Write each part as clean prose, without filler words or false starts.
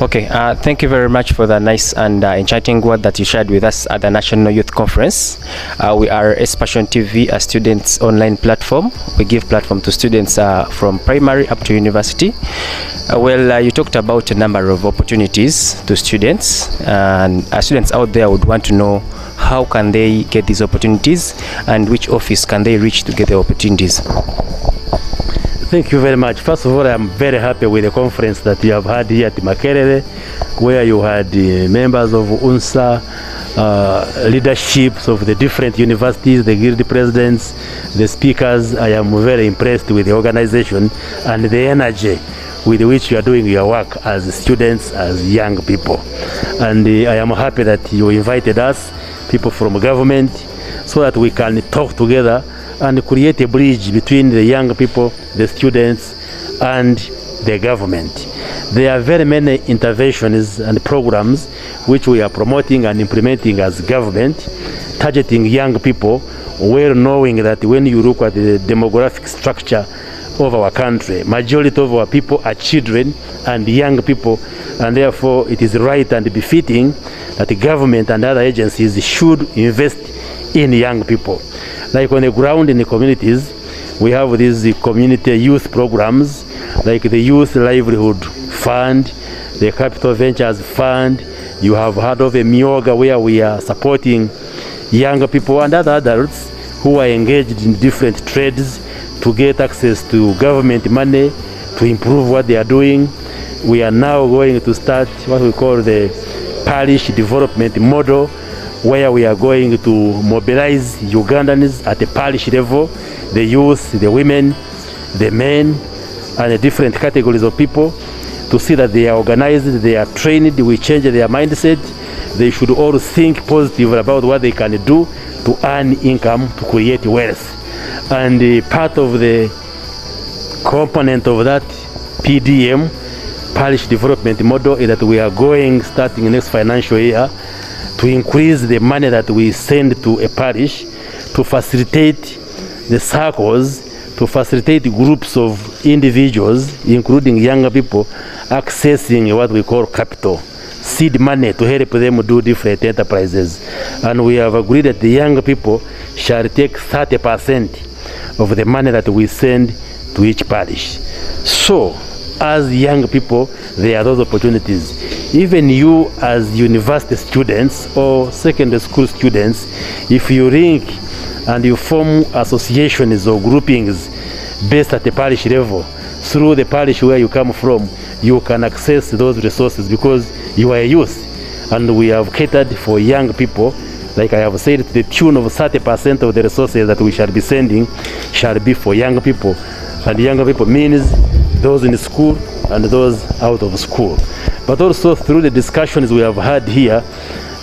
Okay, thank you very much for the nice and enchanting word that you shared with us at the National Youth Conference. We are Passion TV, a students' online platform. We give platform to students from primary up to university. You talked about a number of opportunities to students, and students out there would want to know how can they get these opportunities and which office can they reach to get the opportunities. Thank you very much. First of all, I'm very happy with the conference that you have had here at Makerere, where you had members of UNSA, leaderships of the different universities, the guild presidents, the speakers. I am very impressed with the organization and the energy with which you are doing your work as students, as young people. And I am happy that you invited us, people from government, so that we can talk together and create a bridge between the young people, the students, and the government. There are very many interventions and programs which we are promoting and implementing as government, targeting young people, well knowing that when you look at the demographic structure of our country, majority of our people are children and young people, and therefore it is right and befitting that the government and other agencies should invest in young people. Like on the ground in the communities, we have these community youth programs, like the Youth Livelihood Fund, the Capital Ventures Fund. You have heard of a Myoga, where we are supporting young people and other adults who are engaged in different trades to get access to government money to improve what they are doing. We are now going to start what we call the parish development model, where we are going to mobilize Ugandans at the parish level, the youth, the women, the men, and the different categories of people, to see that they are organized, they are trained, we change their mindset. They should all think positive about what they can do to earn income, to create wealth. And part of the component of that PDM, parish development model, is that we are going, starting next financial year, to increase the money that we send to a parish to facilitate the circles, to facilitate groups of individuals, including younger people, accessing what we call capital, seed money, to help them do different enterprises. And we have agreed that the young people shall take 30% of the money that we send to each parish. So, as young people, there are those opportunities. Even you as university students or secondary school students, if you link and you form associations or groupings based at the parish level, through the parish where you come from, you can access those resources because you are a youth. And we have catered for young people, like I have said, to the tune of 30% of the resources that we shall be sending shall be for young people. And young people means those in school and those out of school. But also through the discussions we have had here,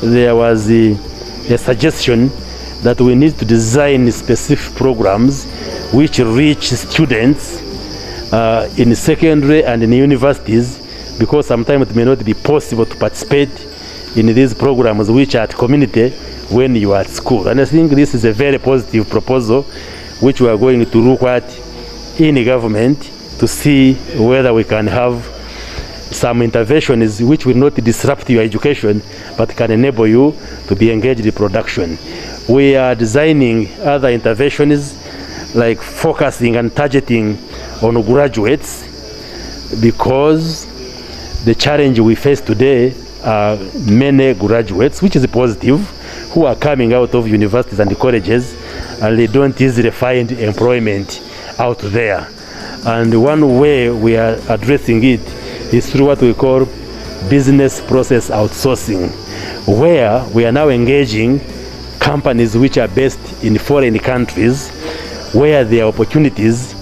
there was a suggestion that we need to design specific programs which reach students in secondary and in universities, because sometimes it may not be possible to participate in these programs which are at community when you are at school. And I think this is a very positive proposal which we are going to look at in the government to see whether we can have some interventions which will not disrupt your education but can enable you to be engaged in production. We are designing other interventions like focusing and targeting on graduates, because the challenge we face today are many graduates, which is positive, who are coming out of universities and colleges and they don't easily find employment out there. And one way we are addressing it is through what we call business process outsourcing, where we are now engaging companies which are based in foreign countries, where there are opportunities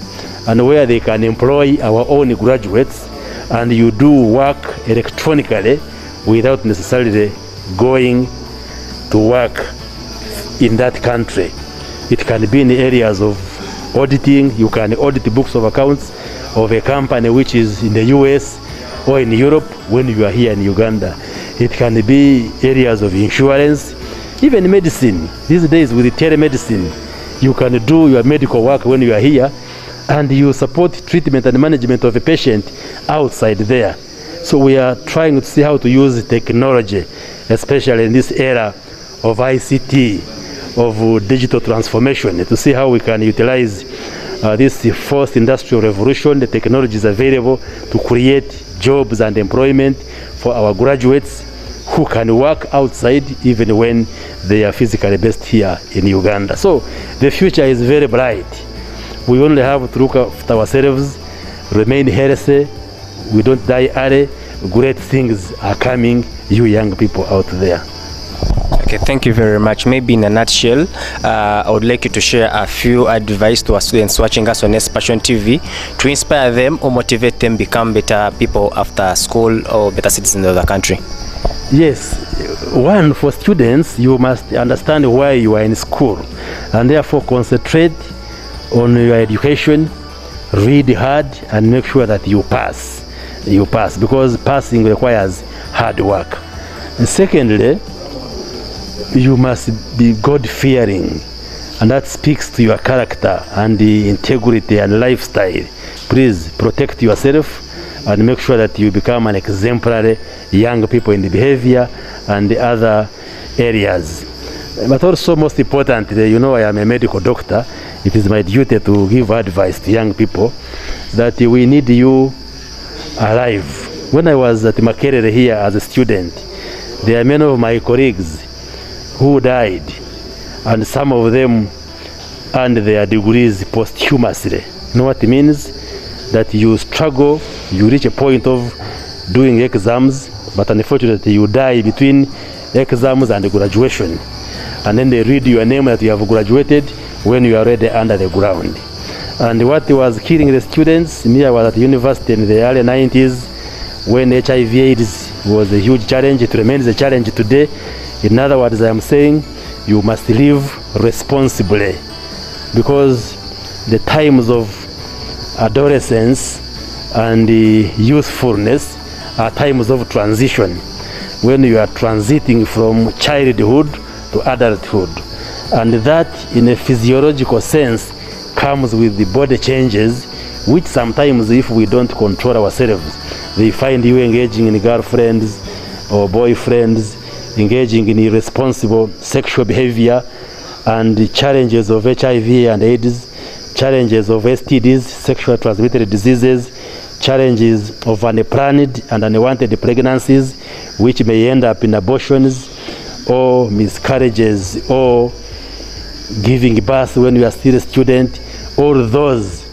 and where they can employ our own graduates, and you do work electronically without necessarily going to work in that country. It can be in the areas of auditing. You can audit the books of accounts of a company which is in the US or in Europe when you are here in Uganda. It can be areas of insurance, even medicine. These days with the telemedicine, you can do your medical work when you are here, and you support treatment and management of a patient outside there. So we are trying to see how to use technology, especially in this era of ICT, of digital transformation, to see how we can utilize this fourth industrial revolution, the technologies available to create jobs and employment for our graduates who can work outside even when they are physically based here in Uganda. So the future is very bright. We only have to look after ourselves, remain healthy, we don't die early. Great things are coming, you young people out there. Okay, thank you very much. Maybe in a nutshell, I would like you to share a few advice to our students watching us on Passion TV to inspire them or motivate them become better people after school or better citizens of the country. Yes, one, for students, you must understand why you are in school and therefore concentrate on your education, read hard and make sure that you pass. You pass, because passing requires hard work. And secondly, you must be God-fearing, and that speaks to your character and the integrity and lifestyle. Please protect yourself and make sure that you become an exemplary young people in the behavior and the other areas. But also, most importantly, you know, I am a medical doctor. It is my duty to give advice to young people that we need you alive. When I was at Makerere here as a student, there are many of my colleagues who died, and some of them earned their degrees posthumously. You know what it means? That you struggle, you reach a point of doing exams, but unfortunately you die between exams and graduation. And then they read your name that you have graduated when you are already under the ground. And what was killing the students, me, I was at university in the early 90s when HIV/AIDS was a huge challenge. It remains a challenge today. In other words, I am saying you must live responsibly, because the times of adolescence and youthfulness are times of transition, when you are transiting from childhood to adulthood. And that, in a physiological sense, comes with the body changes, which sometimes, if we don't control ourselves, they find you engaging in girlfriends or boyfriends, engaging in irresponsible sexual behavior, and the challenges of HIV and AIDS, challenges of STDs, sexual transmitted diseases, challenges of unplanned and unwanted pregnancies, which may end up in abortions or miscarriages or giving birth when you are still a student. All those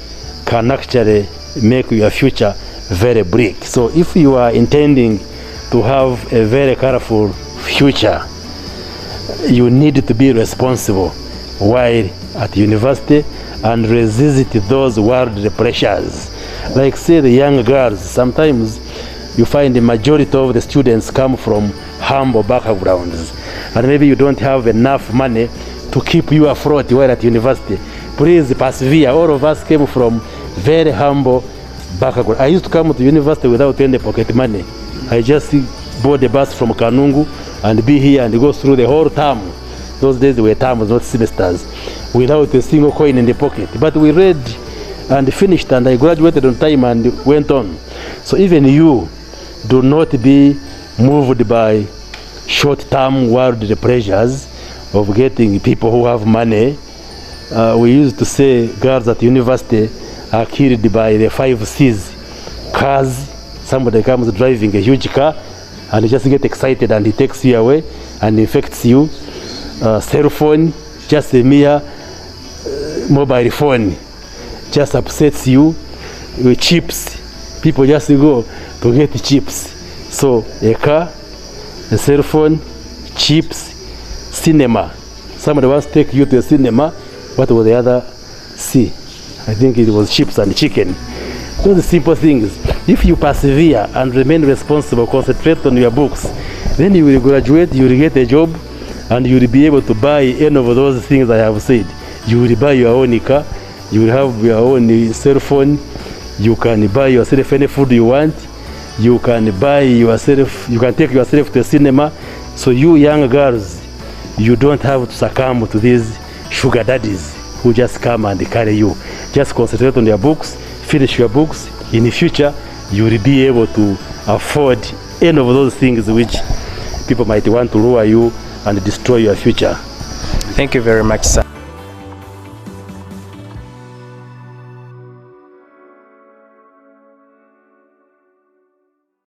can actually make your future very bleak. So if you are intending to have a very colorful future, you need to be responsible while at university and resist those worldly pressures. Like, say, the young girls, sometimes you find the majority of the students come from humble backgrounds, and maybe you don't have enough money to keep you afloat while at university. Please persevere. All of us came from very humble background. I used to come to university without any pocket money. I just board the bus from Kanungu and be here and go through the whole term. Those days were terms, not semesters, without a single coin in the pocket. But we read and finished, and I graduated on time and went on. So even you, do not be moved by short-term worldly pressures of getting people who have money. We used to say girls at university are killed by the 5 C's. Cars, somebody comes driving a huge car and you just get excited and he takes you away and infects you. Cell phone, just a mere mobile phone, just upsets you. With chips, people just go to get chips. So a car, a cell phone, chips, cinema. Somebody wants to take you to a cinema. What was the other C? I think it was chips and chicken. Those simple things. If you persevere and remain responsible, concentrate on your books, then you will graduate, you will get a job, and you will be able to buy any of those things I have said. You will buy your own car, you will have your own cell phone, you can buy yourself any food you want, you can buy yourself, you can take yourself to a cinema. So you young girls, you don't have to succumb to these sugar daddies who just come and carry you. Just concentrate on your books, finish your books. In the future, you will be able to afford any of those things which people might want to lure you and destroy your future. Thank you very much, sir.